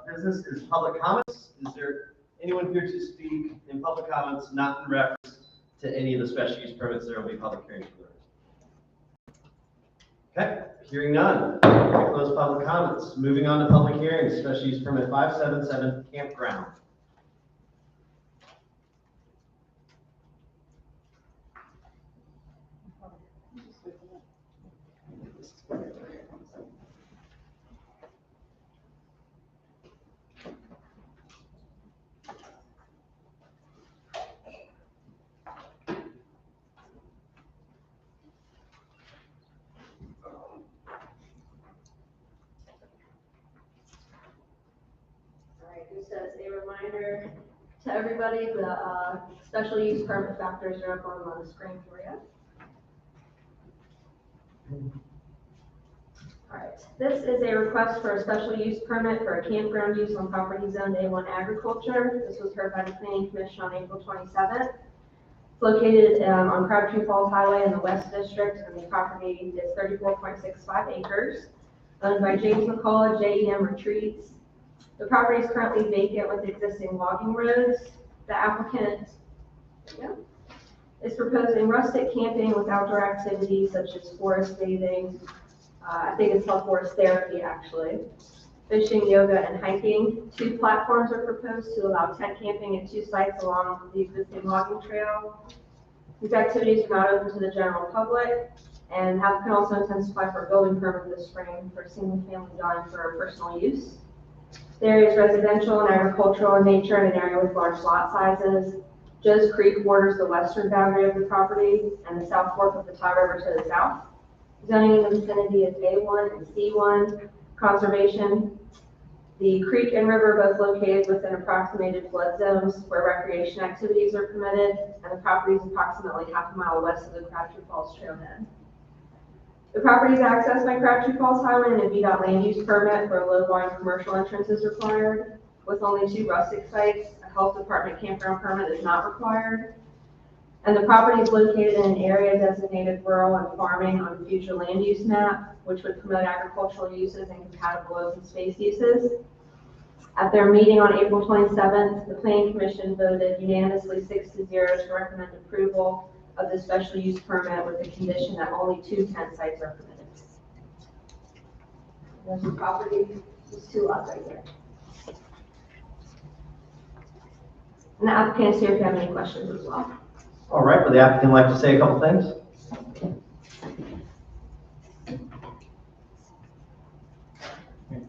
business is public comments. Is there anyone here to speak in public comments, not in reference to any of the special use permits? There will be public hearings for those. Okay, hearing none. Close public comments. Moving on to public hearings. Special use permit 577 campground. Just as a reminder to everybody, the special use permit factors are up on the screen for you. All right, this is a request for a special use permit for a campground use on property zoned A1 agriculture. This was heard by the Planning Commission on April 27th. It's located on Crabtree Falls Highway in the West District, and the property is 34.65 acres, owned by James McCullough, JEM Retreats. The property is currently vacant with existing logging roads. The applicant is proposing rustic camping with outdoor activities such as forest bathing. I think it's called forest therapy actually. Fishing, yoga, and hiking. 2 platforms are proposed to allow tent camping at 2 sites along the existing logging trail. These activities are not open to the general public, and the applicant also intends to apply for a building permit this spring for a single-family dwelling for personal use. The area is residential and agricultural in nature in an area with large lot sizes. Joe's Creek borders the western boundary of the property and the south fork of the Tye River to the south. Zoning in the vicinity is A1 and C1. Conservation. The creek and river both located within approximated flood zones where recreation activities are permitted, and the property is approximately half a mile west of the Crabtree Falls Trailhead. The property is accessed by Crabtree Falls Highway, and a VDOT land use permit for a low-volume commercial entrance is required. With only 2 rustic sites, a health department campground permit is not required. And the property is located in an area designated rural and farming on the future land use map, which would promote agricultural uses and compatible open space uses. At their meeting on April 27th, the Planning Commission voted unanimously 6-0 to recommend approval of the special use permit with the condition that only 2 tent sites are permitted. There's the property, there's 2 lots right there. And the applicant is here if you have any questions as well. All right, would the applicant like to say a couple things?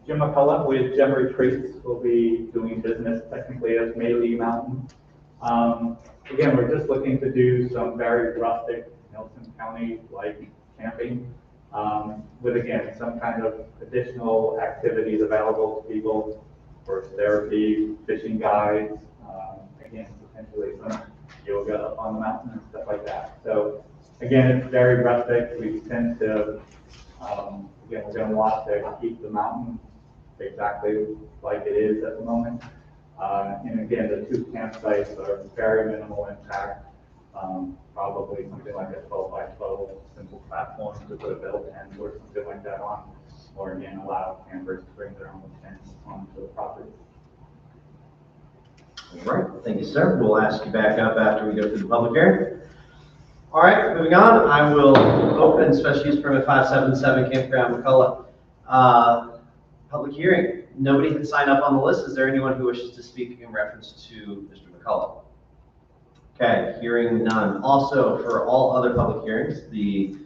Jim McCullough with JEM Retreats will be doing business technically as Maylee Mountain. Again, we're just looking to do some very rustic Nelson County-like camping with, again, some kind of additional activities available to people for therapy, fishing guides, again, potentially some yoga up on the mountain and stuff like that. So again, it's very rustic. We tend to, again, we're going to want to keep the mountain exactly like it is at the moment. And again, the 2 campsites are very minimal impact, probably something like a 12 by 12 simple platform to put a bell tent or something like that on, or again, allow campers to bring their own tents onto the property. All right, thank you, sir. We'll ask you back up after we go through the public hearing. All right, moving on, I will open special use permit 577 Campground McCullough. Public hearing. Nobody had signed up on the list. Is there anyone who wishes to speak in reference to Mr. McCullough? Okay, hearing none. Also, for all other public hearings, the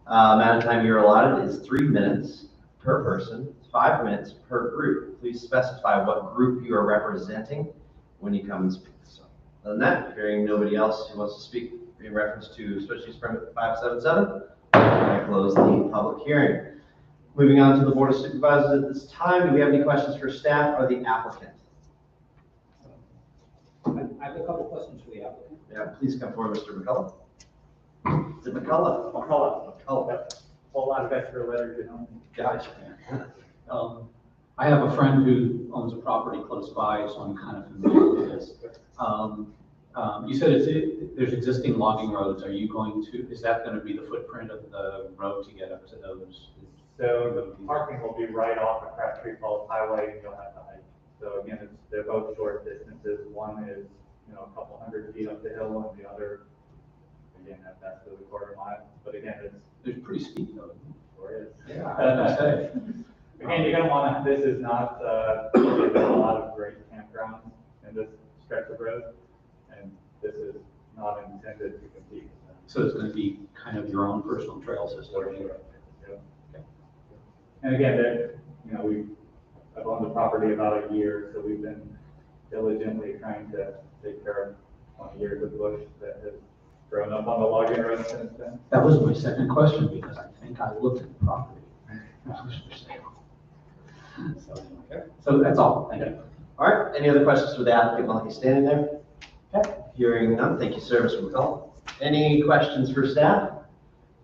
amount of time you're allotted is 3 minutes per person, 5 minutes per group. Please specify what group you are representing when you come and speak. So, other than that, hearing nobody else who wants to speak in reference to special use permit 577, I close the public hearing. Moving on to the Board of Supervisors at this time, do we have any questions for staff or the applicant? I have a couple questions for the applicant. Yeah, please come forward, Mr. McCullough. Is it McCullough? McCullough. McCullough. A whole lot of extra letters, you know. Gotcha. I have a friend who owns a property close by, so I'm kind of familiar with this. You said there's existing logging roads. Are you going to, is that going to be the footprint of the road to get up to those? So the parking will be right off of Crabtree Falls Highway, and you'll have to hike. So again, they're both short distances. One is, a couple hundred feet up the hill, and the other, again, that's the quarter mile. But again, It's pretty steep though. sure is. Yeah, I would say. Again, you're gonna wanna, this is not, there's a lot of great campgrounds in this stretch of road, and this is not intended to compete with them. So it's gonna be kind of your own personal trail system. For sure. Yeah. And again, I've owned the property about a year, so we've been diligently trying to take care of 20 years of bush that has grown up on the logging road since then. That was my second question, because I think I looked at the property. So that's all, thank you. All right, any other questions for the applicant while he's standing there? Okay, hearing none, thank you, sir, Mr. McCullough. Any questions for staff?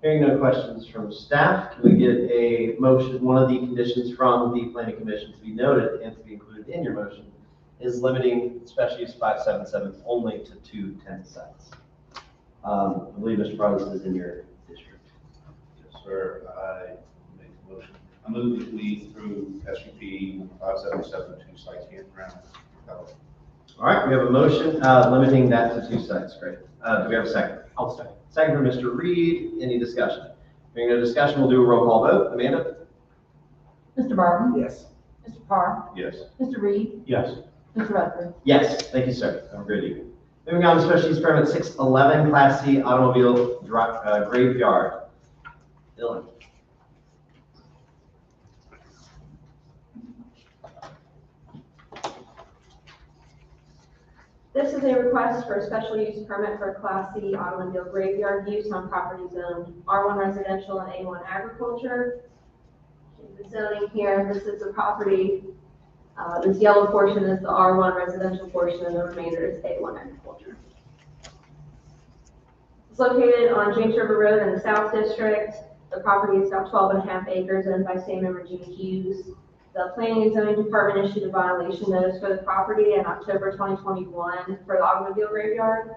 Hearing no questions from staff, can we get a motion? One of the conditions from the planning commission to be noted and to be included in your motion is limiting special use 577 only to 2 tent sites. I believe Mr. Brothers is in your district. Yes, sir. I make the motion. I move that we through SUP 577 2-site campground. All right, we have a motion limiting that to 2 sites. Great. Do we have a second? I'll second. Second from Mr. Reed. Any discussion? Hearing no discussion, we'll do a roll call vote. Amanda? Mr. Barton? Yes. Mr. Parr? Yes. Mr. Reed? Yes. Mr. Rutherford? Yes, thank you, sir. Have a great evening. Moving on to special use permit 611, Class C automobile graveyard. Dylan. This is a request for a special use permit for a Class C automobile graveyard use on property zoned R1 residential and A1 agriculture. The zoning here, this is the property, this yellow portion is the R1 residential portion and the remainder is A1 agriculture. It's located on James River Road in the South District. The property is about 12.5 acres owned by Sam and Regina Hughes. The Planning and Zoning Department issued a violation notice for the property in October 2021 for the automobile graveyard.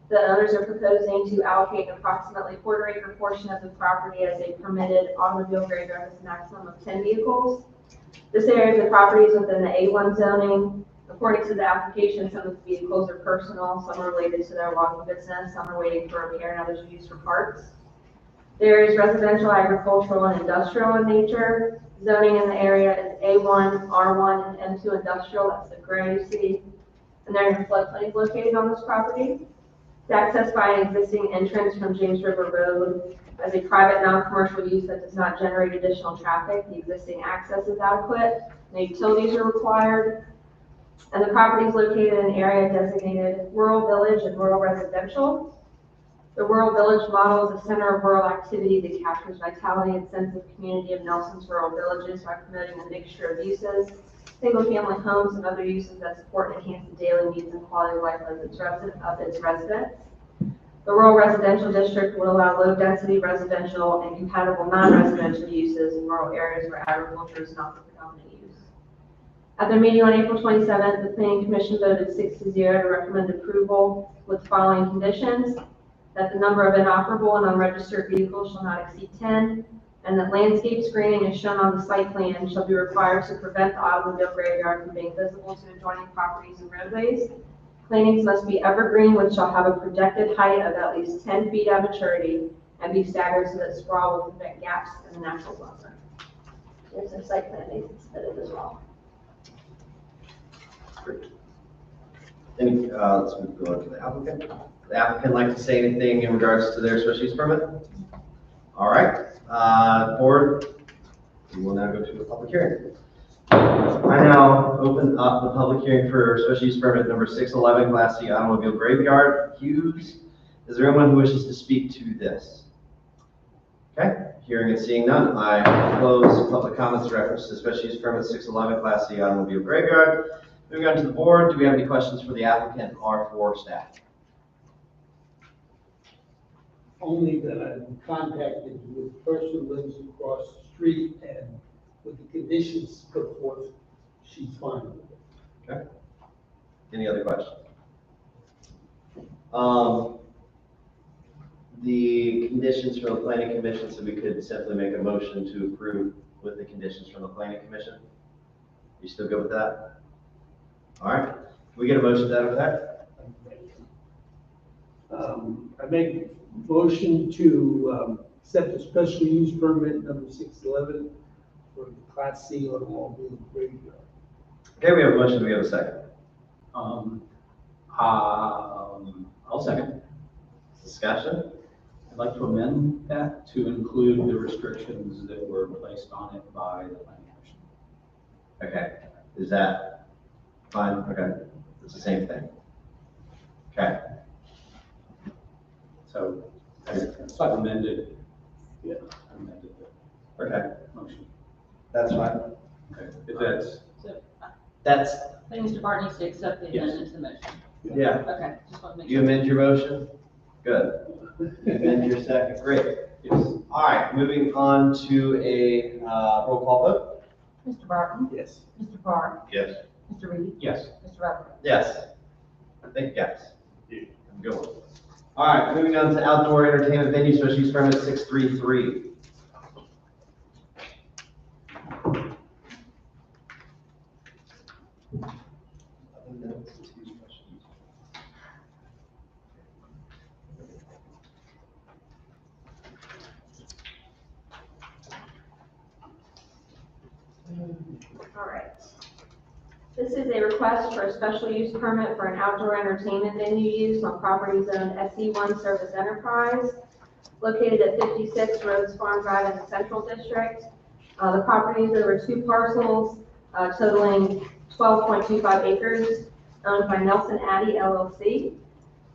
The owners are proposing to allocate an approximately quarter-acre portion of the property as a permitted automobile graveyard with a maximum of 10 vehicles. This area of the property is within the A1 zoning. According to the application, some of the vehicles are personal, some are related to their logging business, some are waiting for repair, and others are used for parts. There is residential, agricultural, and industrial in nature. Zoning in the area is A1, R1, and M2 industrial. That's the gray you see. And there are floodplains located on this property. It's accessed by an existing entrance from James River Road. As a private non-commercial use that does not generate additional traffic, the existing access is adequate. No utilities are required. And the property is located in an area designated rural village and rural residential. The rural village model is a center of rural activity that captures vitality and sense of community of Nelson's rural villages by promoting a mixture of uses, single-family homes and other uses that support and enhance the daily needs and quality of life of its residents. The rural residential district will allow low-density residential and compatible non-residential uses in rural areas where agriculture is not the predominant use. At their meeting on April 27th, the Planning Commission voted 6-0 to recommend approval with the following conditions: that the number of inoperable and unregistered vehicles shall not exceed 10, and that landscape screening as shown on the site plan shall be required to prevent the automobile graveyard from being visible to adjoining properties and roadways. Plantings must be evergreen, which shall have a projected height of at least 10 feet at maturity and be staggered so that sprawl will prevent gaps in the natural buffer. There's a site plan they submitted as well. Great. Any, let's go on to the applicant. The applicant like to say anything in regards to their special use permit? All right, board, we will now go to a public hearing. I now open up the public hearing for special use permit number 611, Class C automobile graveyard, Hughes. Is there anyone who wishes to speak to this? Okay, hearing and seeing none, I close public comments in reference to special use permit 611, Class C automobile graveyard. Moving on to the board, do we have any questions for the applicant or for staff? Only that I've been contacted with a person who lives across the street, and with the conditions put forth, she's fine with it. Okay. Any other questions? The conditions from the planning commission, so we could simply make a motion to approve with the conditions from the planning commission? You still good with that? All right, can we get a motion to that effect? I make motion to accept the special use permit number 611 for the Class C automobile graveyard. Okay, we have a motion, do we have a second? I'll second. Discussion? I'd like to amend that to include the restrictions that were placed on it by the planning commission. Okay, is that fine? Okay, it's the same thing. Okay, So I've amended the okay, motion. that's fine. Okay, if that's, So That's, I think Mr. Barr needs to accept the Yes. amendment to the motion. yeah, Okay, just want to make you sure. amend your motion? Good. You amend your second, great. yes. All right, moving on to a roll call vote. Mr. Barton, Yes. Mr. Barr, Yes. Mr. Reed, Yes. Mr. Rutherford. Yes. I think yes. Good one. All right, moving on to outdoor entertainment venue special use permit 633. All right. This is a request for a special use permit for an outdoor entertainment venue use on property zoned SE1 Service Enterprise, located at 56 Rhodes Farm Drive in the Central District. The property is over 2 parcels, totaling 12.25 acres, owned by Nelson Addy LLC.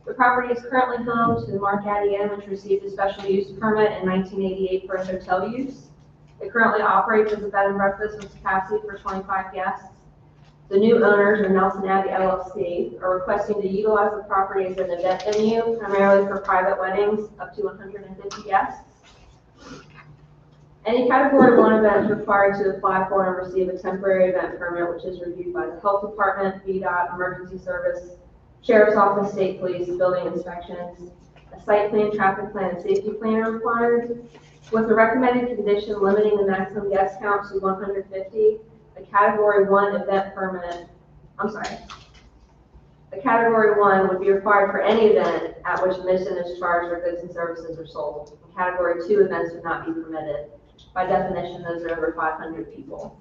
The property is currently home to the Mark Addy Inn, which received a special use permit in 1988 for hotel use. It currently operates as a bed and breakfast with capacity for 25 guests. The new owners, or Nelson Abbey LLC, are requesting to utilize the property as an event venue, primarily for private weddings up to 150 guests. Any Category 1 event is required to apply for and receive a temporary event permit, which is reviewed by the Health Department, VDOT, Emergency Service, Sheriff's Office, State Police, building inspections. A site plan, traffic plan, and safety plan are required. With a recommended condition limiting the maximum guest count to 150, a Category 1 event permit, a Category 1 would be required for any event at which admission is charged or goods and services are sold. Category 2 events would not be permitted. By definition, those are over 500 people.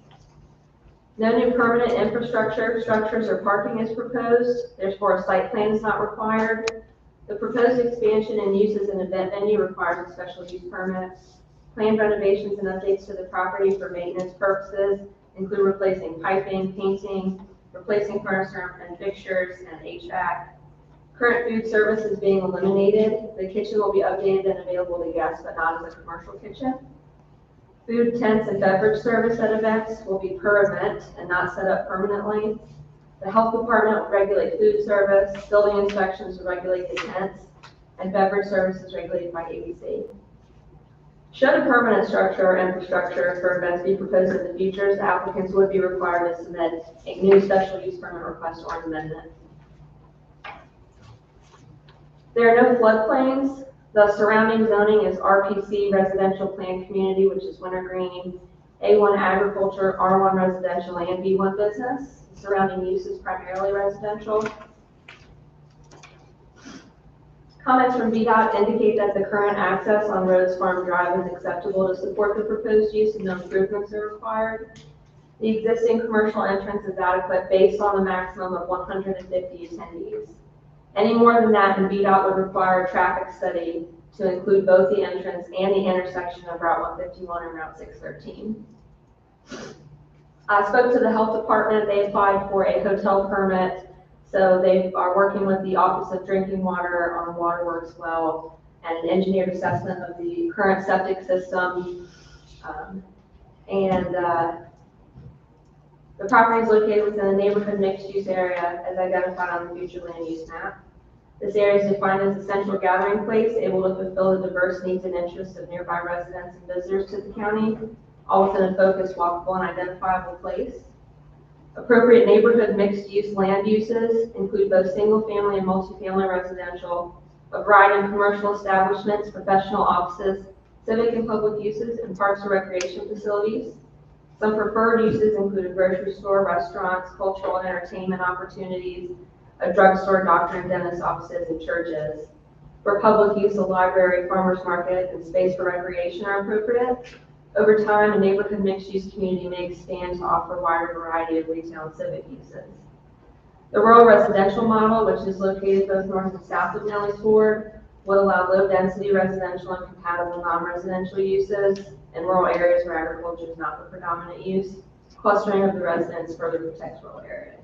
No new permanent infrastructure, structures, or parking is proposed. Therefore, a site plan is not required. The proposed expansion and use as an event venue requires a special use permit. Planned renovations and updates to the property for maintenance purposes include replacing piping, painting, replacing furniture and fixtures, and HVAC. Current food service is being eliminated. The kitchen will be updated and available to guests, but not as a commercial kitchen. Food, tents, and beverage service at events will be per event and not set up permanently. The health department will regulate food service, building inspections will regulate the tents, and beverage service is regulated by ABC. Should a permanent structure or infrastructure for events be proposed in the future, the applicants would be required to submit a new special use permit request or an amendment. There are no floodplains. The surrounding zoning is RPC Residential Planned Community, which is wintergreen, A1 Agriculture, R1 Residential, and B1 Business. The surrounding use is primarily residential. Comments from VDOT indicate that the current access on Rhodes Farm Drive is acceptable to support the proposed use and no improvements are required. The existing commercial entrance is adequate based on the maximum of 150 attendees. Any more than that, and VDOT would require a traffic study to include both the entrance and the intersection of Route 151 and Route 613. I spoke to the health department. They applied for a hotel permit. So they are working with the Office of Drinking Water on a waterworks well and an engineered assessment of the current septic system. The property is located within a neighborhood mixed-use area as identified on the future land use map. This area is defined as a central gathering place able to fulfill the diverse needs and interests of nearby residents and visitors to the county, all within a focused, walkable, and identifiable place. Appropriate neighborhood mixed-use land uses include both single-family and multifamily residential, a variety of commercial establishments, professional offices, civic and public uses, and parks or recreation facilities. Some preferred uses include a grocery store, restaurants, cultural and entertainment opportunities, a drugstore, doctor and dentist offices, and churches. For public use, a library, farmer's market, and space for recreation are appropriate. Over time, a neighborhood mixed-use community may expand to offer a wider variety of retail and civic uses. The rural residential model, which is located both north and south of Nellis Ford, would allow low-density residential and compatible non-residential uses in rural areas where agriculture is not the predominant use. Clustering of the residents further protects rural areas.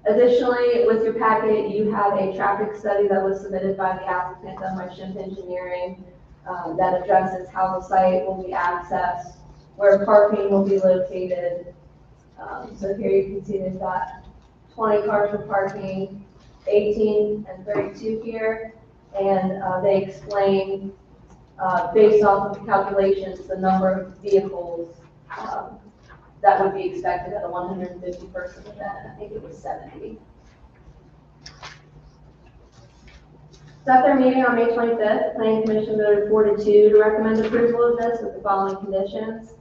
Additionally, with your packet, you have a traffic study that was submitted by the applicant done by Shimp Engineering that addresses how the site will be accessed, where parking will be located. So here you can see they've got 20 cars for parking, 18 and 32 here, and they explain, based off of the calculations, the number of vehicles that would be expected at a 150-person event. I think it was 70. So at their meeting on May 25th, the Planning Commission voted 4-2 to recommend approval of this with the following conditions: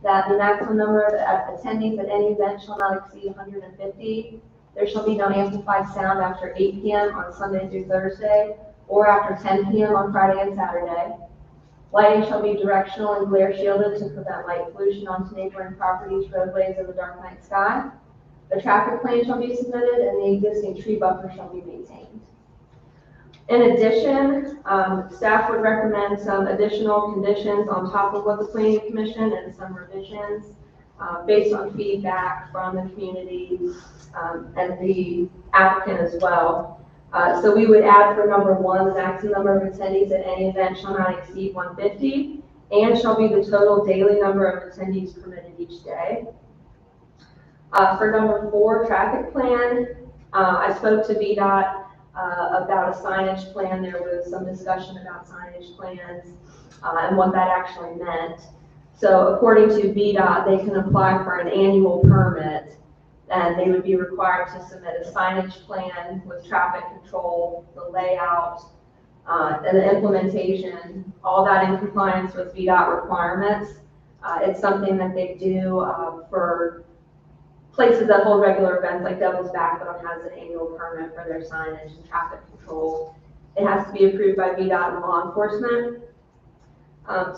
that the maximum number of attendees at any event shall not exceed 150. There shall be no amplified sound after 8 p.m. on Sunday through Thursday, or after 10 p.m. on Friday and Saturday. Lighting shall be directional and glare shielded to prevent light pollution onto neighboring properties, roadways, and the dark night sky. The traffic plan shall be submitted, and the existing tree buffer shall be maintained. In addition, staff would recommend some additional conditions on top of what the Planning Commission and some revisions based on feedback from the community and the applicant as well. So we would add for number 1, the maximum number of attendees at any event shall not exceed 150 and shall be the total daily number of attendees permitted each day. For number 4, traffic plan, I spoke to VDOT about a signage plan. There was some discussion about signage plans and what that actually meant. So according to VDOT, they can apply for an annual permit, and they would be required to submit a signage plan with traffic control, the layout, and the implementation, all that in compliance with VDOT requirements. It's something that they do for places that hold regular events like Devil's Backbone has an annual permit for their signage and traffic control. It has to be approved by VDOT and law enforcement.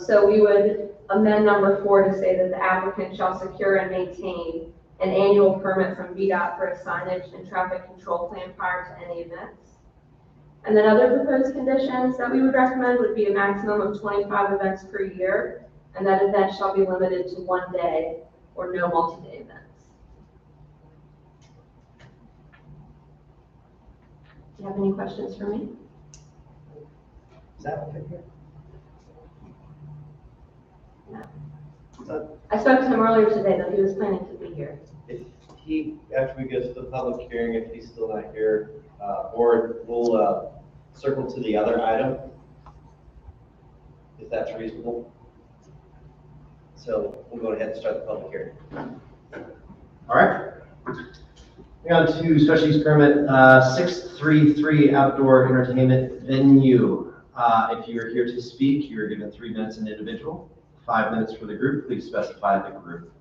So we would amend number 4 to say that the applicant shall secure and maintain an annual permit from VDOT for a signage and traffic control plan prior to any events. And then other proposed conditions that we would recommend would be a maximum of 25 events per year, and that event shall be limited to 1 day or no multi-day events. Do you have any questions for me? Is that okay here? No. I spoke to him earlier today that he was planning to be here. If he, after we go to the public hearing, if he's still not here, or we'll circle to the other item, if that's reasonable. So we'll go ahead and start the public hearing. All right. Moving on to special use permit 633 outdoor entertainment venue. If you're here to speak, you're given 3 minutes an individual, 5 minutes for the group. Please specify the group.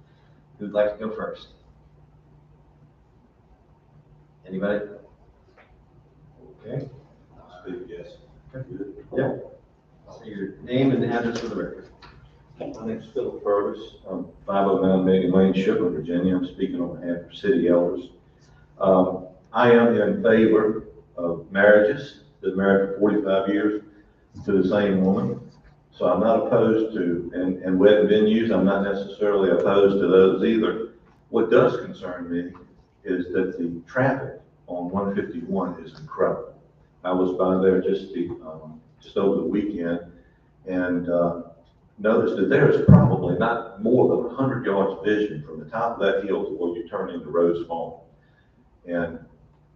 Who'd like to go first? Anybody? Okay. I'll speak, yes. Yeah. So your name and address for the record. My name's Philip Fergus. I'm 509 Megan Lane, Shipman, Virginia. I'm speaking on behalf of city elders. I am in favor of marriages. Been married for 45 years to the same woman. So I'm not opposed to, and wedding venues, I'm not necessarily opposed to those either. What does concern me is that the traffic on 151 is incredible. I was by there just over the weekend and noticed that there's probably not more than 100 yards of vision from the top of that hill to where you turn into Rose Farm. And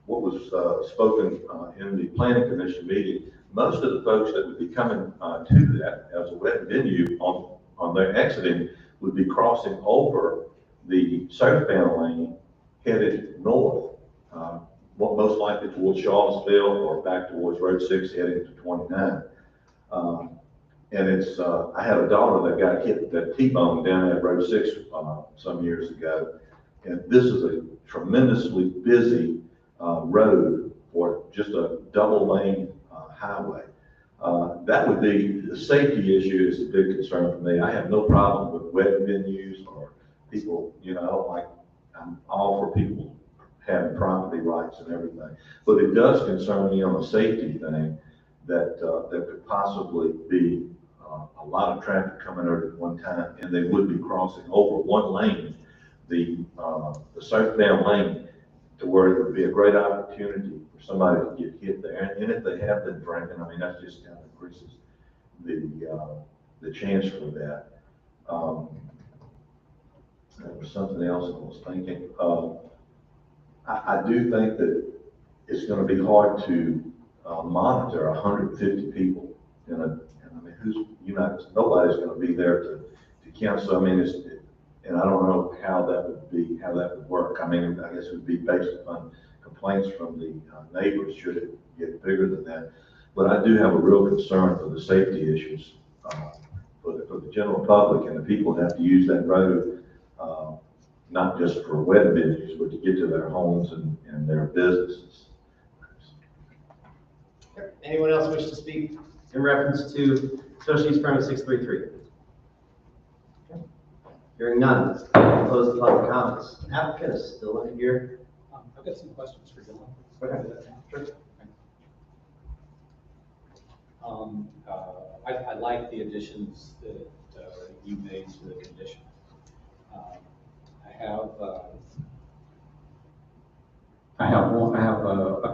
what was spoken in the planning commission meeting, most of the folks that would be coming to that as a wedding venue on their exiting would be crossing over the southbound lane headed north, most likely towards Charlottesville or back towards Road 6 heading to 29. And it's, I had a daughter that got hit, that T-bone down at Road 6, some years ago. And this is a tremendously busy, road for just a double lane, highway. That would be, the safety issue is a big concern for me. I have no problem with wedding venues or people, you know, I don't like, I'm all for people having property rights and everything. But it does concern me on a safety thing that, there could possibly be a lot of traffic coming over at one time, and they would be crossing over one lane, the southbound lane, to where it would be a great opportunity for somebody to get hit there. And if they have been drinking, I mean, that just kind of increases the chance for that. There was something else I was thinking. I do think that it's gonna be hard to monitor 150 people and I mean, nobody's gonna be there to count. So I mean, and I don't know how that would work. I mean, I guess it would be based upon complaints from the neighbors should it get bigger than that. But I do have a real concern for the safety issues for the general public and the people that have to use that road, not just for wedding venues, but to get to their homes and their businesses. Anyone else wish to speak in reference to special use permit 633? Okay. Hearing none, close the public comments. Applicant is still in here. I've got some questions for Dylan. Okay. Sure. I like the additions that you made to the condition. I have a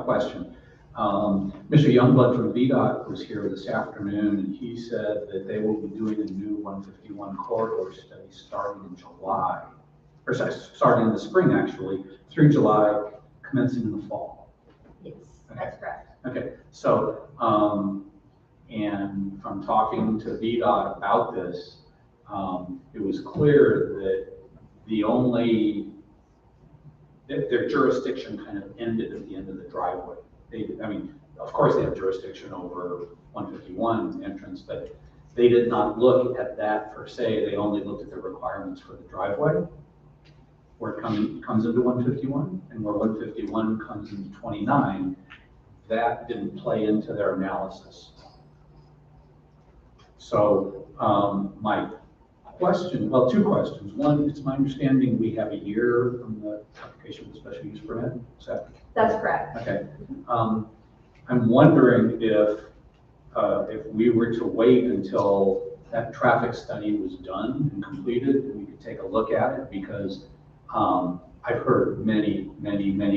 question. Mr. Youngblood from VDOT was here this afternoon, and he said that they will be doing a new 151 corridor study starting in July, or sorry, starting in the spring actually, through July, commencing in the fall. Yes, Okay. that's correct. Okay, so, and from talking to VDOT about this, it was clear that their jurisdiction kind of ended at the end of the driveway. I mean, of course they have jurisdiction over 151 entrance, but they did not look at that per se. They only looked at the requirements for the driveway, where it comes into 151, and where 151 comes into 29. That didn't play into their analysis. So my question, well, two questions. One, it's my understanding we have a year from the application for the special use permit. Is that That's correct. okay? I'm wondering if we were to wait until that traffic study was done and completed, and we could take a look at it, because I've heard many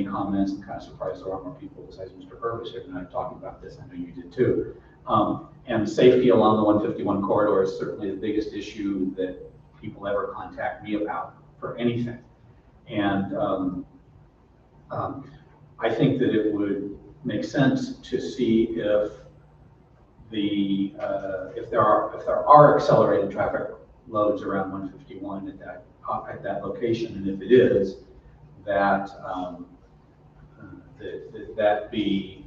comments, and kind of surprised there aren't more people besides Mr. Purvis here tonight talking about this. I know you did too. And safety along the 151 corridor is certainly the biggest issue that people ever contact me about for anything. And I think that it would make sense to see if there are accelerated traffic loads around 151 at that location, and if it is, that be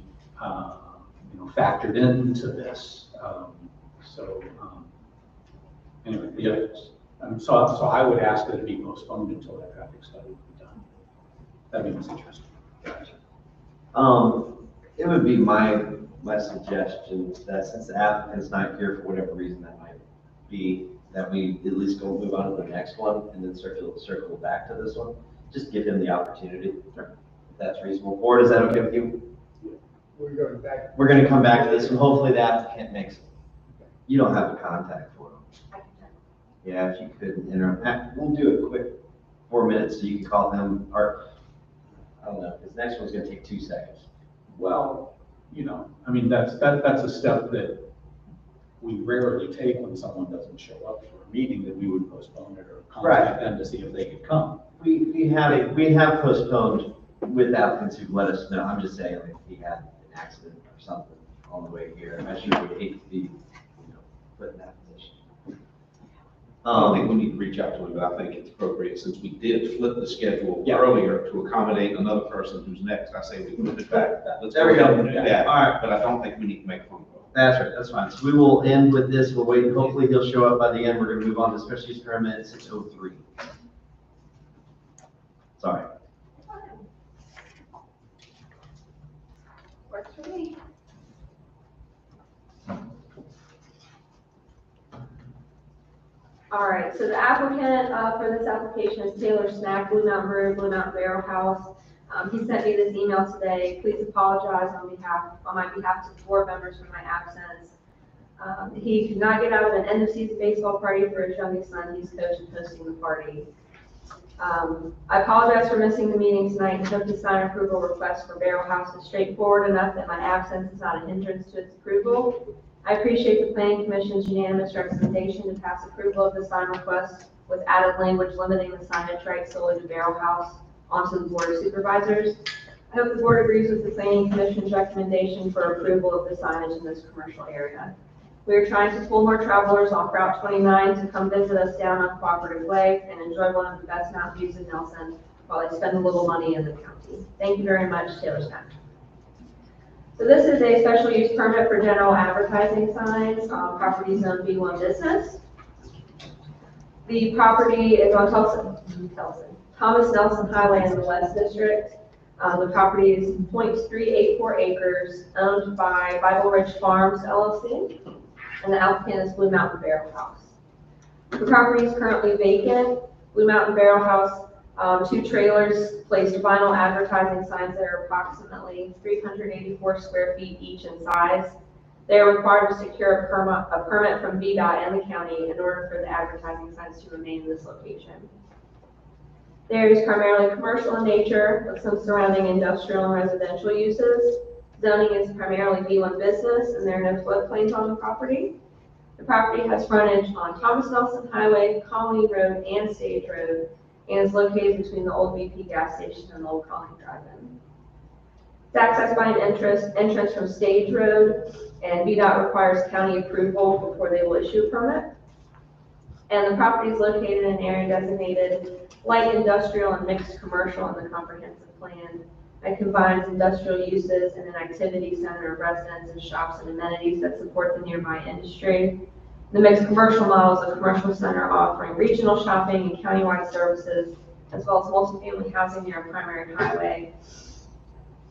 factored into this. Anyway, yeah. So I would ask that it be postponed until that traffic study would be done. That'd be my suggestion. It would be my suggestion that since the applicant's not here for whatever reason that might be, that we at least go move on to the next one and then circle back to this one. Just give him the opportunity, if that's reasonable. Board, is that okay with you? We're going back. We're gonna come back to this and hopefully the applicant makes, you don't have a contact for him. Yeah, if you could interact, we'll do a quick 4 minutes so you can call him, or I don't know, because next one's gonna take 2 seconds. Well, I mean, that's a step that we rarely take when someone doesn't show up for a meeting, that we would postpone it or contact them to see if they could come. We have postponed with applicants who've let us know. I'm just saying, like, if he had an accident or something on the way here, I sure would hate to be, put in that position. I don't think we need to reach out to him, but I think it's appropriate, since we did flip the schedule Yeah. earlier to accommodate another person who's next. I say we put it back. Let's There we go. ahead and do that. All right. But I don't think we need to make a phone call. That's right, that's fine. So we will end with this. We'll wait. Hopefully he'll show up by the end. We're going to move on to special use permit 603. Sorry. Works for me. All right, so the applicant for this application is Taylor Snack, Blue Mountain Brew, Blue Mountain Barrel House. He sent me this email today. Please apologize on my behalf to the board members for my absence. He could not get out of an end of season baseball party for his youngest son. He's coach and hosting the party. I apologize for missing the meeting tonight and hope the sign approval request for Barrel House is straightforward enough that my absence is not a hindrance to its approval. I appreciate the planning commission's unanimous recommendation to pass approval of the sign request with added language limiting the signage rights solely to Barrel House onto the board of supervisors. I hope the board agrees with the planning commission's recommendation for approval of the signage in this commercial area. We are trying to pull more travelers off Route 29 to come visit us down on Cooperative Way and enjoy one of the best mountain views in Nelson while they spend a little money in the county. Thank you very much, Taylor Snack. So this is a special use permit for general advertising signs on property zone B1 business. The property is on Thomas Nelson Highway in the West District. The property is 0.384 acres, owned by Bible Ridge Farms LLC, and the applicant is Blue Mountain Barrel House. The property is currently vacant. Blue Mountain Barrel House, 2 trailers placed vinyl advertising signs that are approximately 384 square feet each in size. They are required to secure a permit from VDOT and the county in order for the advertising signs to remain in this location. The area is primarily commercial in nature with some surrounding industrial and residential uses. Zoning is primarily B1 business and there are no floodplains on the property. The property has frontage on Thomas Nelson Highway, Colony Road, and Stage Road, and is located between the old BP gas station and the old Colony Drive-In. It's accessed by an entrance from Stage Road, and VDOT requires county approval before they will issue a permit. And the property is located in an area designated light industrial and mixed commercial in the comprehensive plan that combines industrial uses and an activity center of residents and shops and amenities that support the nearby industry. The mixed commercial model is a commercial center offering regional shopping and countywide services, as well as multifamily housing near a primary highway.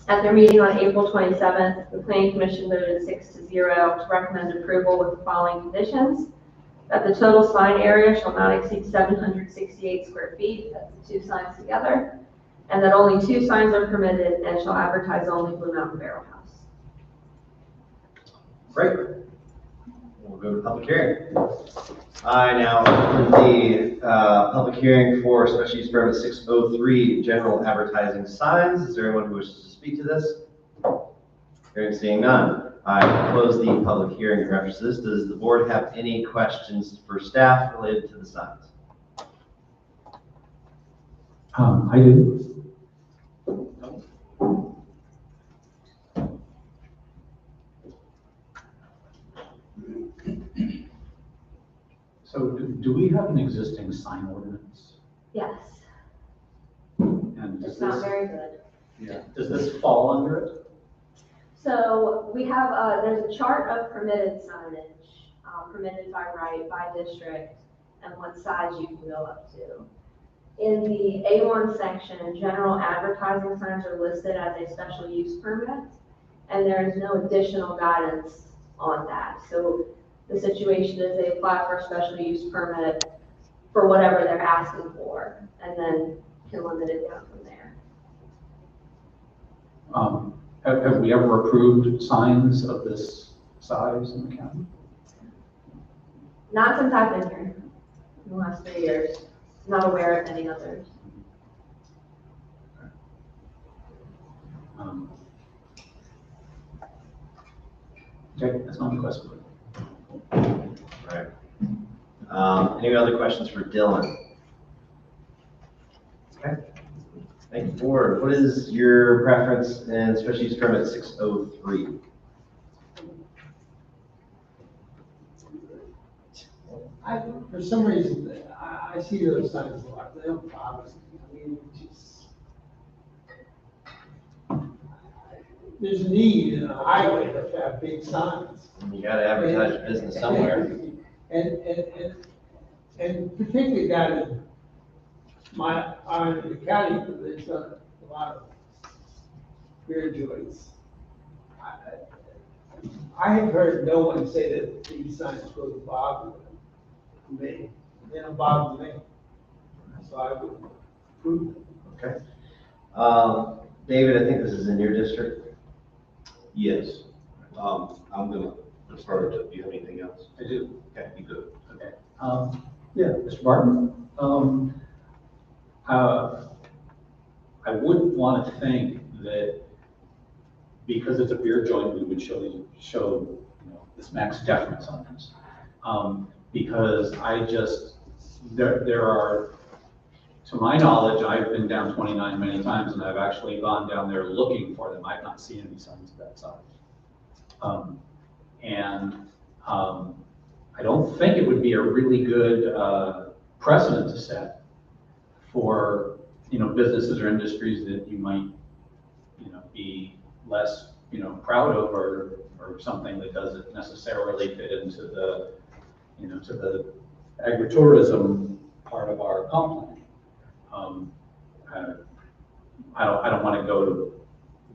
At their meeting on April 27th, the Planning Commission voted 6-0 to recommend approval with the following conditions: that the total sign area shall not exceed 768 square feet, that's the 2 signs together, and that only 2 signs are permitted and shall advertise only Blue Mountain Barrel House. Great. We'll go to public hearing. I now open the public hearing for special use permit 603, general advertising signs. Is there anyone who wishes to speak to this? Hearing, seeing none. I close the public hearing in reference to this. Does the board have any questions for staff related to the signs? I do. So do we have an existing sign ordinance? Yes, And does it's not this, very good. yeah, does this fall under it? So we have, there's a chart of permitted signage, permitted by right, by district, and what size you can go up to. In the A1 section, general advertising signs are listed as a special use permit, and there is no additional guidance on that. So the situation is they apply for a special use permit for whatever they're asking for, and then can limit it down from there. Have we ever approved signs of this size in the county? Not since I've been here, in the last 3 years. Not aware of any others. Okay, that's my only question. Right. Any other questions for Dylan? Okay. Thank you, board. What is your preference in special use permit 603? For some reason, I see those signs a lot, they don't bother me. I mean, just, there's a need in a highway to have big signs. You gotta advertise your business somewhere. And particularly down in the county, where there's a lot of beer joints. I have heard no one say that these signs really bother me. They don't bother me. So I would approve them. Okay. David, I think this is in your district. Yes. I'm gonna defer to, do you have anything else? I do. Okay, you good. Okay. Yeah, Mr. Barton, I wouldn't want to think that because it's a beer joint, we would show, you know, this max deference on this. Because there are, to my knowledge, I've been down 29 many times, and I've actually gone down there looking for them. I've not seen any signs of that size. I don't think it would be a really good precedent to set for, you know, businesses or industries that you might, you know, be less, you know, proud of, or something that doesn't necessarily fit into the, you know, to the agritourism part of our comp plan. I don't want to go to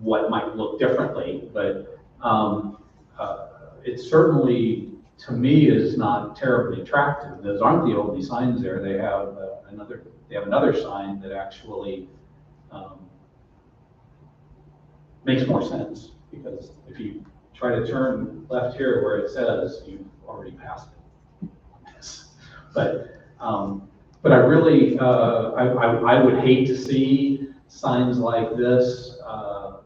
what might look differently, but it certainly, to me, is not terribly attractive. Those aren't the only signs there. They have another sign that actually makes more sense, because if you try to turn left here where it says, you've already passed it. But I really, I would hate to see signs like this,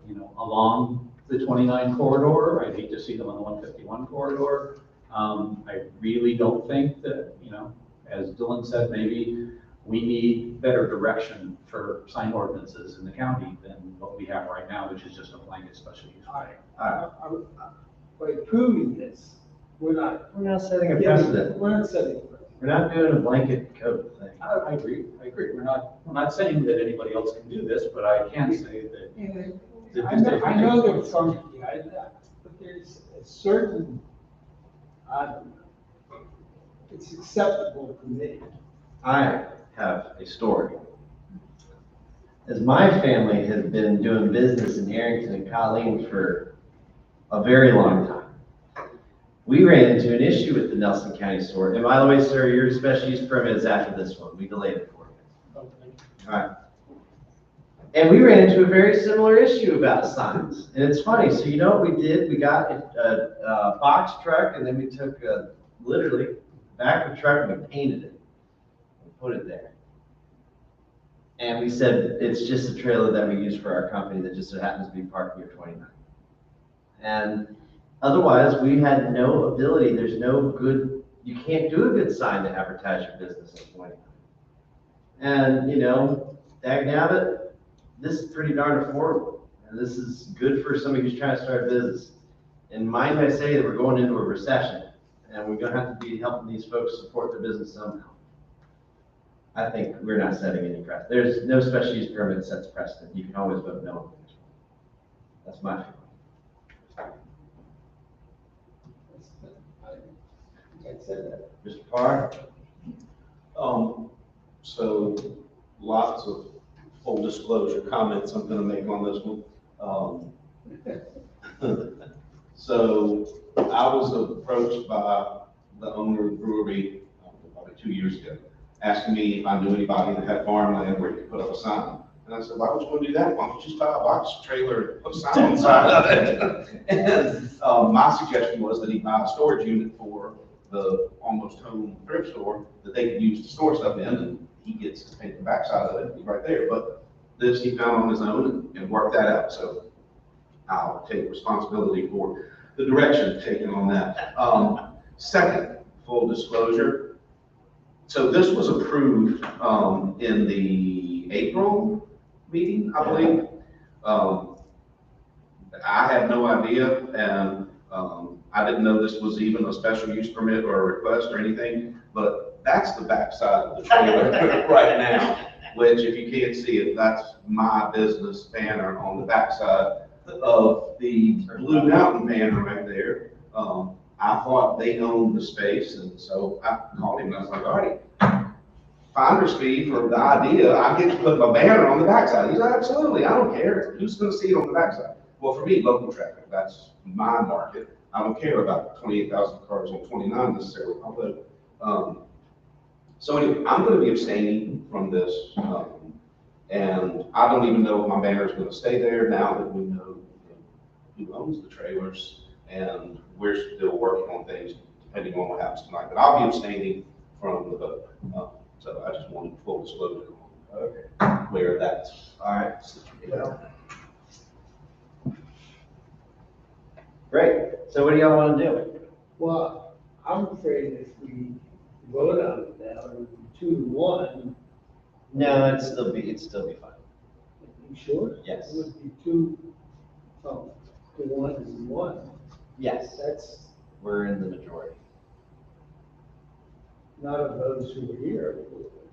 you know, along the 29 corridor. I'd hate to see them on the 151 corridor. I really don't think that, you know, as Dylan said, maybe we need better direction for sign ordinances in the county than what we have right now, which is just a blanket special use. By approving this, we're not setting a precedent. We're not setting a precedent. We're not doing a blanket code thing. I agree. We're not saying that anybody else can do this, but I can say that. I know they're funky, but there's a certain, I don't know, it's acceptable to me. I have a story. As my family has been doing business in Harrington and Colleen for a very long time, we ran into an issue with the Nelson County store. And by the way, sir, your special use permit is after this one. We delayed it for you. All right. And we ran into a very similar issue about signs. And it's funny, so you know what we did? We got a box truck, and then we took literally the back of the truck and we painted it and put it there. And we said, it's just a trailer that we use for our company that just so happens to be parked near 29. And otherwise, we had no ability, there's no good, you can't do a good sign to advertise your business at 29. And, you know, dagnabbit, this is pretty darn affordable. And this is good for somebody who's trying to start a business. And mind I say that we're going into a recession, and we're gonna have to be helping these folks support their business somehow. I think we're not setting any precedent. There's no special use permit that sets precedent. You can always vote no on this one. That's my feeling. I said that. Mr. Parr? So lots of full disclosure comments I'm gonna make on this one. So I was approached by the owner of the brewery probably 2 years ago, asking me if I knew anybody that had farmland where he could put up a sign. And I said, why would you want to do that? Why don't you just buy a box trailer and put a sign on the side of it? And my suggestion was that he buy a storage unit for the almost home thrift store that they could use to store stuff in, and he gets to paint the backside of it right there. But this he found on his own and worked that out. So I'll take responsibility for the direction taken on that. Second, full disclosure. So this was approved in the April meeting, I believe. I had no idea, and I didn't know this was even a special use permit or a request or anything, but that's the backside of the trailer right now, which if you can't see it, that's my business banner on the backside. of the Blue Mountain banner right there. I thought they owned the space, and so I called him, and I was like, all right, finder's fee for the idea, I get to put my banner on the backside. He's like, absolutely, I don't care, who's gonna see it on the backside? Well, for me, local traffic, that's my market. I don't care about 28,000 cars on 29 necessarily, although, so anyway, I'm gonna be abstaining from this, and I don't even know if my banner is gonna stay there now that we know who owns the trailers, and we're still working on things depending on what happens tonight, but I'll be abstaining from the vote. So I just wanted full disclosure on where that's. All right. Great. So what do y'all want to do? Well, I'm afraid if we vote on it now, it would be 2-1. No, it'd still be fine. You sure? Yes. It would be 2, oh, 2-1 and 1. Yes, That's we're in the majority. not of those who were here,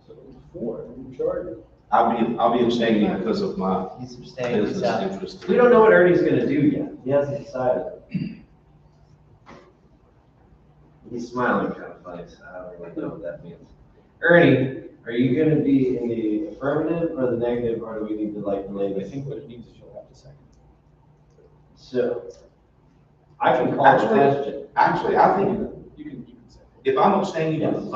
so it's 4 in majority. I'll be abstaining because of my He's abstaining. He's business out. interest. We don't know what Ernie's gonna do yet. He hasn't decided. He's smiling kind of funny, so I don't really know what that means. Ernie, are you gonna be in the affirmative or the negative, or do we need to like relay this? I think what it means is you'll have to second. So, I can call the question. Actually, I think You can say. if I'm abstaining from the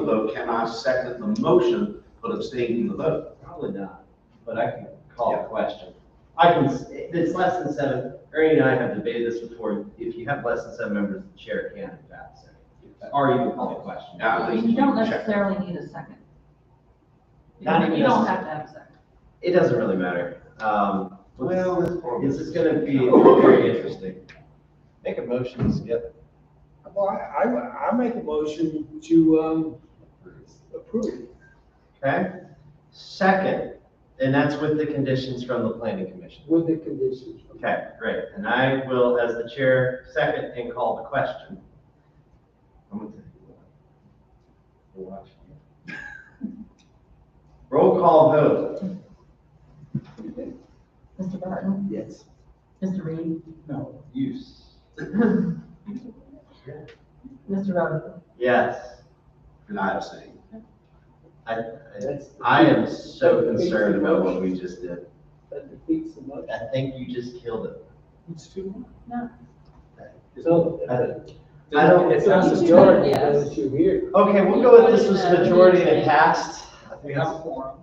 vote, can I second the motion but abstain from the vote? Probably not, but I can call the question. It's less than 7, Ernie and I have debated this before. If you have less than 7 members, the chair can in fact second. Or you can call the question. Yeah. You don't necessarily need a second. Not even You don't necessary. have to have a second. It doesn't really matter. Well, This is gonna be very interesting. Make a motion to skip. Well, I make a motion to approve. Okay? Second, and that's with the conditions from the planning commission. With the conditions. Okay, great. And I will, as the chair, second and call the question. I'm gonna take you. We'll watch you. Roll call vote. Mr. Barton? Yes. Mr. Reed? No. Use. Mr. Rutherford? Yes. and I abstain. I am so concerned about what we just did. That defeats the motion. I think you just killed it. It's 2-1. No. So, I don't, it's not a majority, Yes. that you hear. okay, we'll go with this was a majority and it passed. We have a quorum,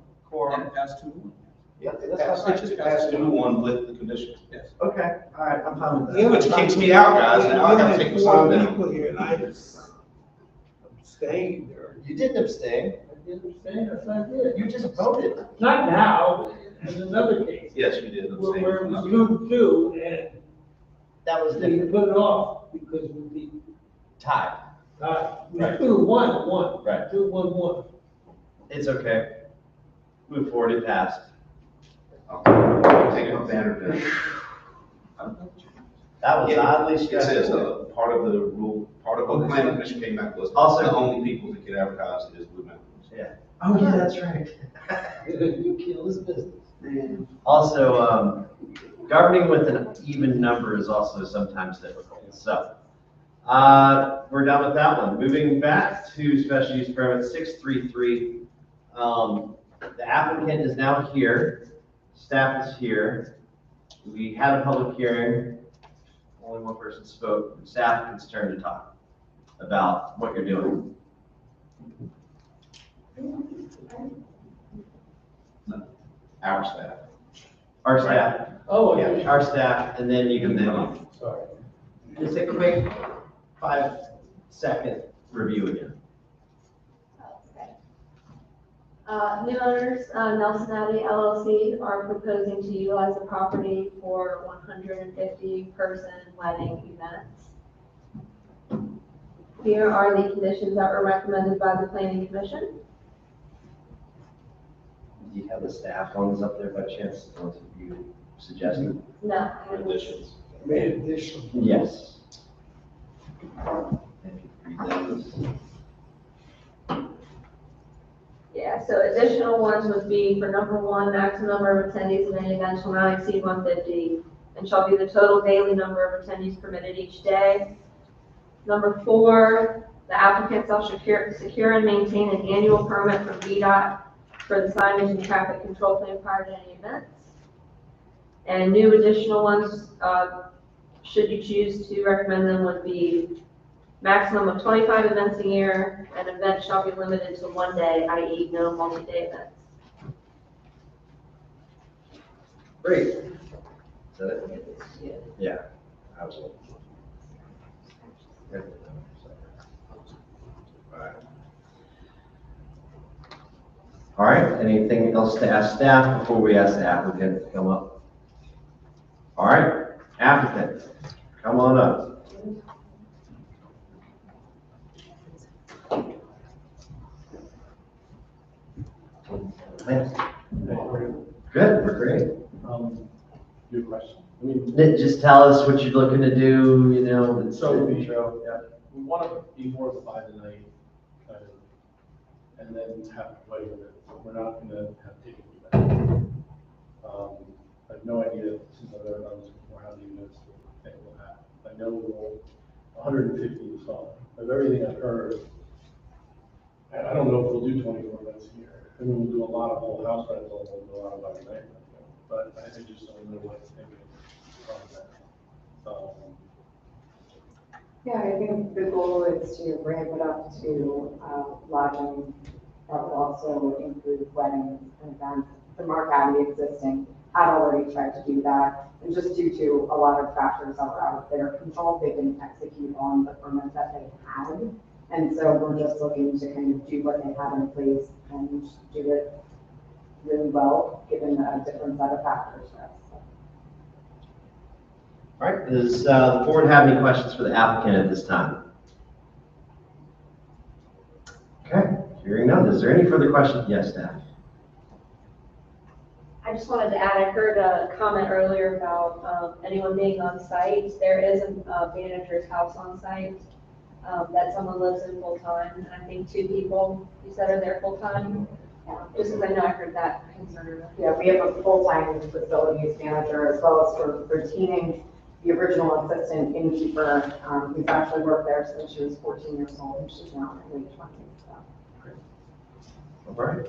and it passed 2-1. Yeah, It passed 2-1 with the conditions. Yes. Okay, all right, I'm fine with that. Which kicks me out, guys, now I gotta take the sign Four down. people here, and I just abstained, or You didn't abstain. I didn't abstain, yes, I did. You just voted. Not now, in another case, Yes, you did abstain. where it was you two, and That was we different. put it off, because we, Tied. we Right. put it 1-1. Right. 2-1-1. It's okay. Move forward, it passed. Take my banner down. That was Yeah, oddly It says, stressful. part of the rule, part of what the planning commission came back was, Also- the only people that could advertise is Blue Mountains. Yeah. Oh, yeah, that's right. You killed his business. Also, governing with an even number is also sometimes difficult, so. We're done with that one. Moving back to special use permit 633. The applicant is now here, staff is here. We had a public hearing, only one person spoke, staff, it's turn to talk about what you're doing. Our staff. Our staff, Oh, yeah, our staff, and then you can then, Sorry. just take a quick 5-second review again. New owners, Nelson Abbey LLC are proposing to utilize the property for 150-person wedding events. Here are the conditions that were recommended by the planning commission. Do you have the staff ones up there by chance, the ones that you suggested? No, I haven't. Additions. Made additional. Yes. If you read those. Yeah, so additional ones would be for number 1, maximum number of attendees in any event shall not exceed 150. and shall be the total daily number of attendees permitted each day. Number 4, the applicant shall secure and maintain an annual permit from VDOT for the signage and traffic control plan prior to any events. And new additional ones, should you choose to recommend them, would be maximum of 25 events a year, and events shall be limited to one day, i.e. no multi-day events. Great. Is that it? Yeah. I was. All right, anything else to ask staff before we ask the applicant to come up? All right, applicant, come on up. Thanks. Good, we're great. Your question. I mean, Just tell us what you're looking to do, you know, and So the we- intro. Yeah. we want to be more of a by the night kind of, and then have play with it. We're not going to have ticket events. I have no idea, since I've never done this before, how the events will happen. I know we'll 150 is fine. Of everything I've heard, I don't know if we'll do 24 events a year. I mean, we'll do a lot of whole house rentals, we'll do a lot of by the night, but I just don't know what to think of that. Yeah, I think the goal is to ramp it up to lodging, that will also include weddings and events. The Mark Abbey existing had already tried to do that, and just due to a lot of factors that were out of their control, they didn't execute on the permit that they had. And so we're just looking to kind of do what they have in place and do it really well, given a different set of factors for us. All right, does the board have any questions for the applicant at this time? Okay, hearing none, is there any further questions? Yes, staff. I just wanted to add, I heard a comment earlier about anyone being on site. There is a manager's house on site that someone lives in full-time, and I think 2 people, you said, are there full-time? Just because I know I heard that concern. Yeah, we have a full-time facilities manager as well as for retaining the original assistant innkeeper, who's actually worked there since she was 14 years old, and she's now in her late 20s. So. All right.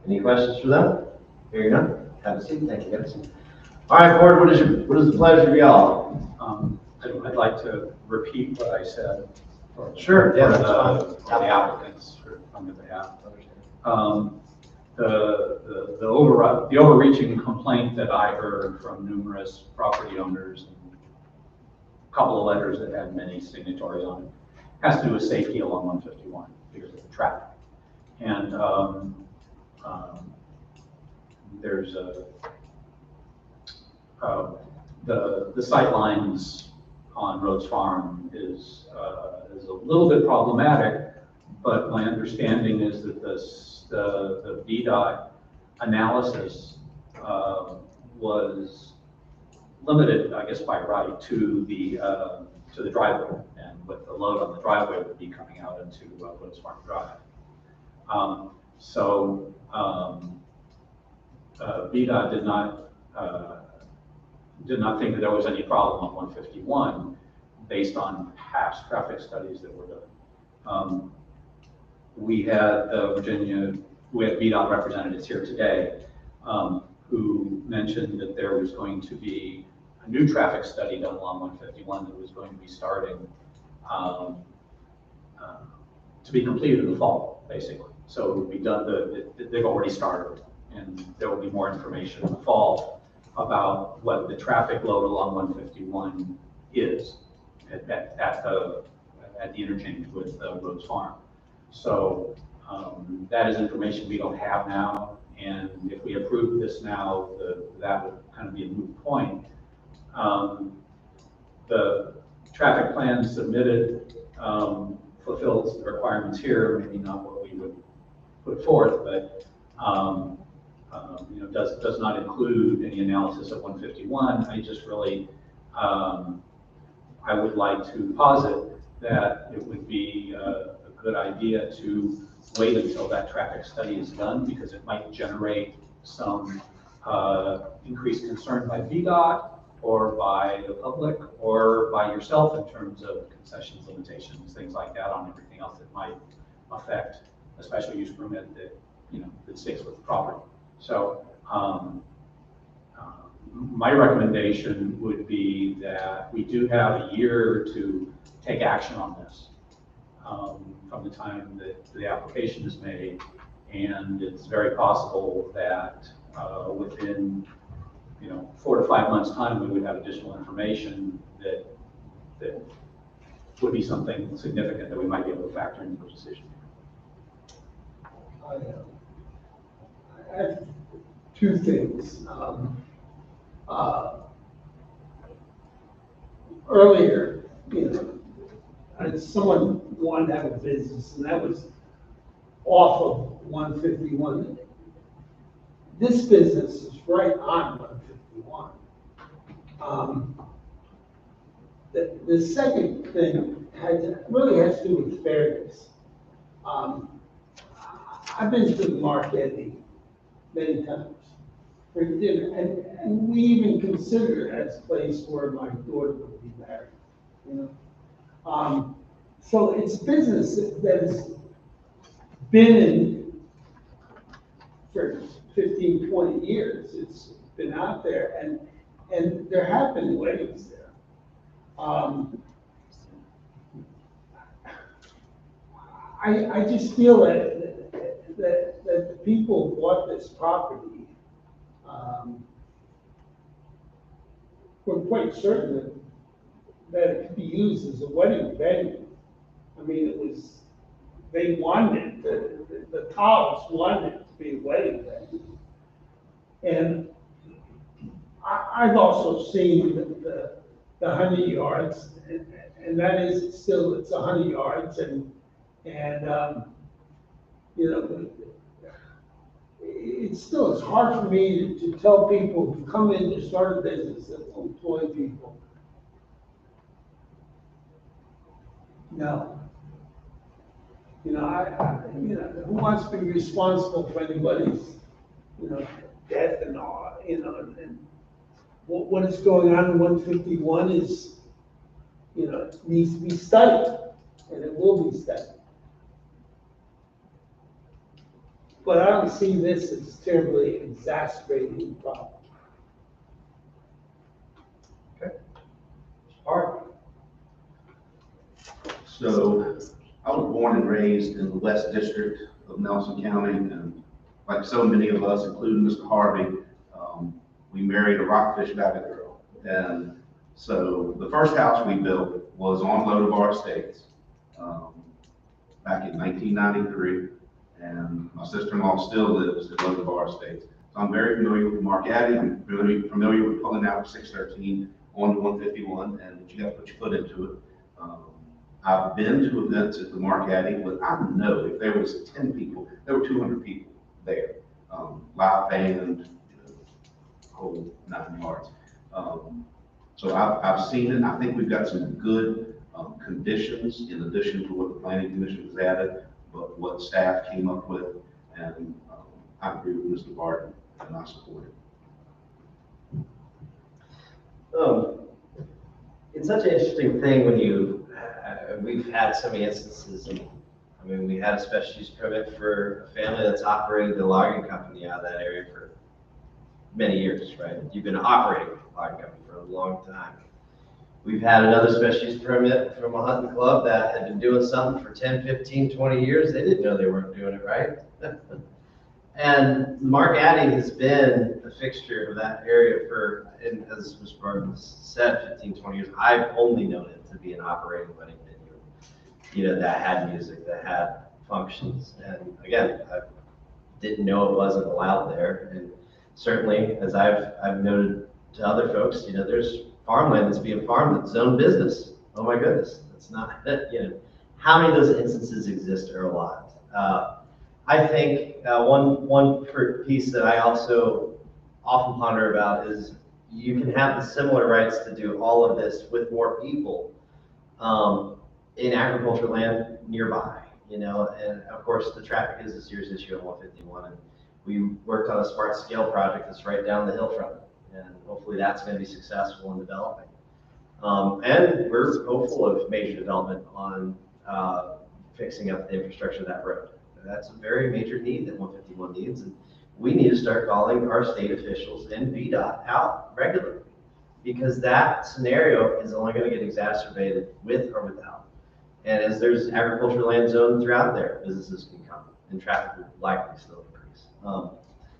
Any questions for them? Hearing none, have a seat. Thank you, guys. All right, board, what is the pleasure of y'all? I'd like to repeat what I said. Sure, yeah, that's For the applicants, on their behalf. The overreaching complaint that I heard from numerous property owners, and a couple of letters that had many signatories on it, has to do with safety along 151 because of the traffic. And there's the sight lines on Rhodes Farm is a little bit problematic, but my understanding is that the VDOT analysis was limited, I guess, by right to the driveway, and with the load on the driveway would be coming out into Rhodes Farm Drive. VDOT did not think that there was any problem on 151 based on past traffic studies that were done. We had VDOT representatives here today who mentioned that there was going to be a new traffic study done along 151 that was going to be starting to be completed in the fall, basically. So it would be done, they've already started, and there will be more information in the fall about what the traffic load along 151 is at the interchange with Rhodes Farm. So that is information we don't have now, and if we approve this now, that would kind of be a moot point. The traffic plan submitted fulfills the requirements here, maybe not what we would put forth, but does not include any analysis of 151. I just really, I would like to posit that it would be a good idea to wait until that traffic study is done, because it might generate some increased concern by VDOT or by the public or by yourself in terms of concessions, limitations, things like that on everything else that might affect a special use permit that, that sticks with the property. So, my recommendation would be that we do have a year to take action on this from the time that the application is made. And it's very possible that within 4 to 5 months' time, we would have additional information that would be something significant that we might be able to factor into the decision. I have two things. Earlier, someone wanted to have a business, and that was off of 151. This business is right on 151. The second thing really has to do with fairness. I've been to the Marquette many times for dinner, and we even consider it as a place where my daughter would be married. So it's business that has been in for 15, 20 years. It's been out there, and there have been weddings there. I just feel that the people who bought this property were quite certain that it could be used as a wedding venue. I mean, they wanted, the Towers wanted it to be a wedding venue. And I've also seen the 100 yards, and that is it's 100 yards, and it's hard for me to tell people to come in to start a business that will employ people. No. Who wants to be responsible for anybody's, death and all, and what is going on in 151 is, it needs to be studied, and it will be studied. But I don't see this as terribly exacerbating the problem. Okay. Art. So I was born and raised in the West District of Nelson County, and like so many of us, including Mr. Harvey, we married a Rockfish Valley girl. And so the first house we built was on Lodabar Estates back in 1993, and my sister-in-law still lives in Lodabar Estates. So I'm very familiar with Marquette. I'm really familiar with pulling out of 613 onto 151, and you got to put your foot into it. I've been to events at the Marquette, but I know if there was 10 people, there were 200 people there. Live band, whole 9 yards. So I've seen it. I think we've got some good conditions in addition to what the planning commission has added, but what staff came up with, and I agree with Mr. Barton, and I support it. It's such an interesting thing when we've had so many instances, and I mean, we had a special use permit for a family that's operated a logging company out of that area for many years, right? You've been operating a logging company for a long time. We've had another special use permit from a hunting club that had been doing something for 10, 15, 20 years. They didn't know they weren't doing it right. And Marquette has been a fixture of that area for, and as Mr. Barton said, 15, 20 years. I've only known it to be an operating wedding venue, that had music, that had functions. And again, I didn't know it wasn't allowed there. And certainly, as I've noted to other folks, there's farmland that's being farmed that's zone business. Oh my goodness, that's not, how many of those instances exist are a lot. I think one piece that I also often ponder about is you can have the similar rights to do all of this with more people in agricultural land nearby, and of course the traffic is a serious issue on 151, and We worked on a smart scale project that's right down the hill from it, and hopefully that's going to be successful in developing. And we're hopeful of major development on fixing up the infrastructure of that road. That's a very major need that 151 needs, and we need to start calling our state officials and VDOT out regularly, because that scenario is only going to get exacerbated with or without. And as there's agricultural land zone throughout there, businesses can come and traffic will likely still increase.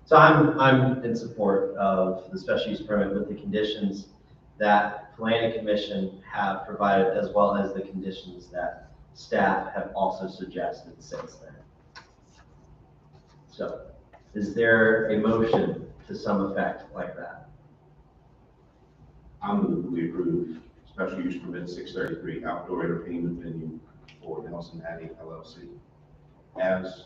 So I'm in support of the special use permit with the conditions that planning commission have provided, as well as the conditions that staff have also suggested since then. So is there a motion to some effect like that? I move that we approve special use permit 633 outdoor entertainment venue for Nelson Addy LLC as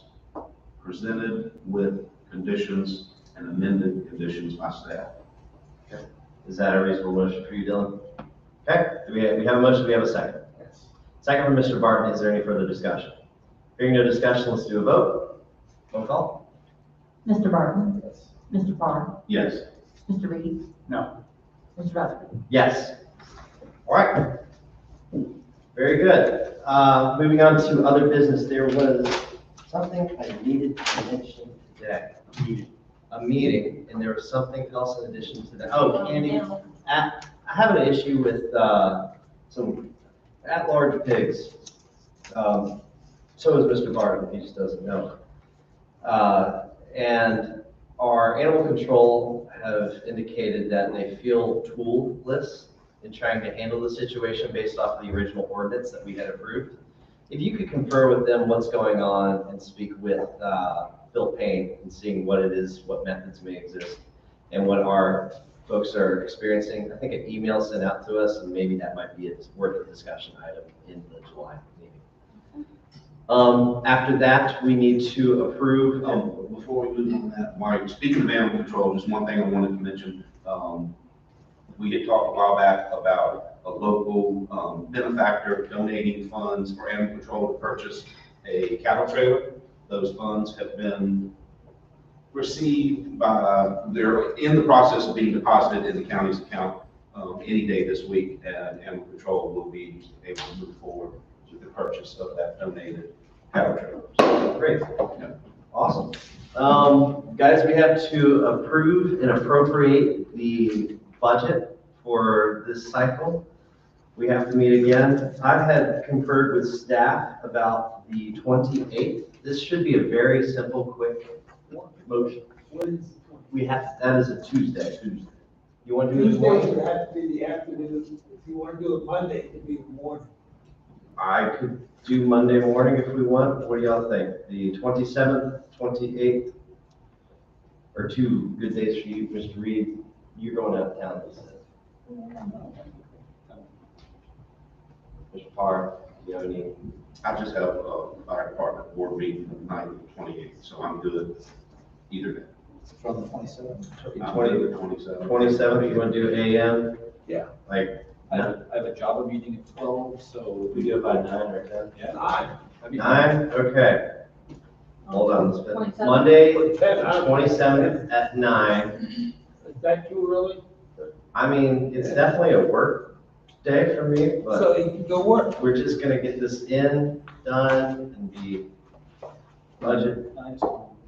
presented with conditions and amended conditions by staff. Okay. Is that a reasonable motion for you, Dylan? Okay, we have a motion, we have a second. Yes. Second from Mr. Barton, is there any further discussion? Hearing no discussion, let's do a vote. Roll call. Mr. Barton? Yes. Mr. Farr? Yes. Mr. Reed? No. Mr. Rutherford? Yes. All right. Very good. Moving on to other business, there was something I needed to mention today. A meeting, and there was something else in addition to that. Oh, Candy, I have an issue with some at-large pigs. So is Mr. Barton, he just doesn't know. And our animal control have indicated that they feel toolless in trying to handle the situation based off of the original ordinance that we had approved. If you could confer with them what's going on and speak with Phil Payne and seeing what it is, what methods may exist, and what our folks are experiencing. I think an email sent out to us, and maybe that might be worth a discussion item in the July meeting. After that, we need to approve. Before we move on that, Mike, speaking of animal control, just one thing I wanted to mention. We had talked a while back about a local benefactor donating funds for animal control to purchase a cattle trailer. Those funds have been received they're in the process of being deposited in the county's account any day this week, and animal control will be able to move forward with the purchase of that donated cattle trailer. Great. Awesome. Guys, we have to approve and appropriate the budget for this cycle. We have to meet again. I've had conferred with staff about the 28th. This should be a very simple, quick motion. What is? That is a Tuesday. You want to do it in the Tuesday morning? would have to be the afternoon. If you want to do it Monday, it could be the morning. I could do Monday morning if we want. What do y'all think? The 27th, 28th, or two good days for you, Mr. Reed? You're going out of town, he said. Mr. Parr, do you have any? I just have a fire department board meeting the night of the 28th, so I'm good either day. From the 27th? I'm good at 27th. 27th, you want to do AM? Yeah. Like I have a Java meeting at 12, so we do about 9 or 10. Yeah. 9. That'd be 9? Okay. Hold on, let's spend 27th. Monday, 27th. 27th at 9. Is that too early? I mean, it's definitely a work day for me, but So you can go work. we're just gonna get this in, done, and be budget.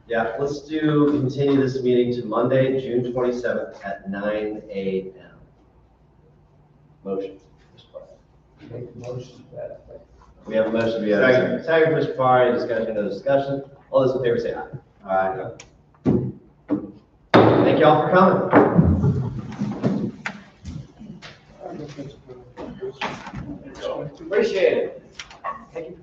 Yeah, let's continue this meeting to Monday, June 27th at 9 a.m. Motion. Make the motion to that effect. We have a motion, we have a second. Second, Mr. Parr, any discussion, no discussion? All those in favor say aye. Thank you all for coming. Appreciate it. Thank you for coming.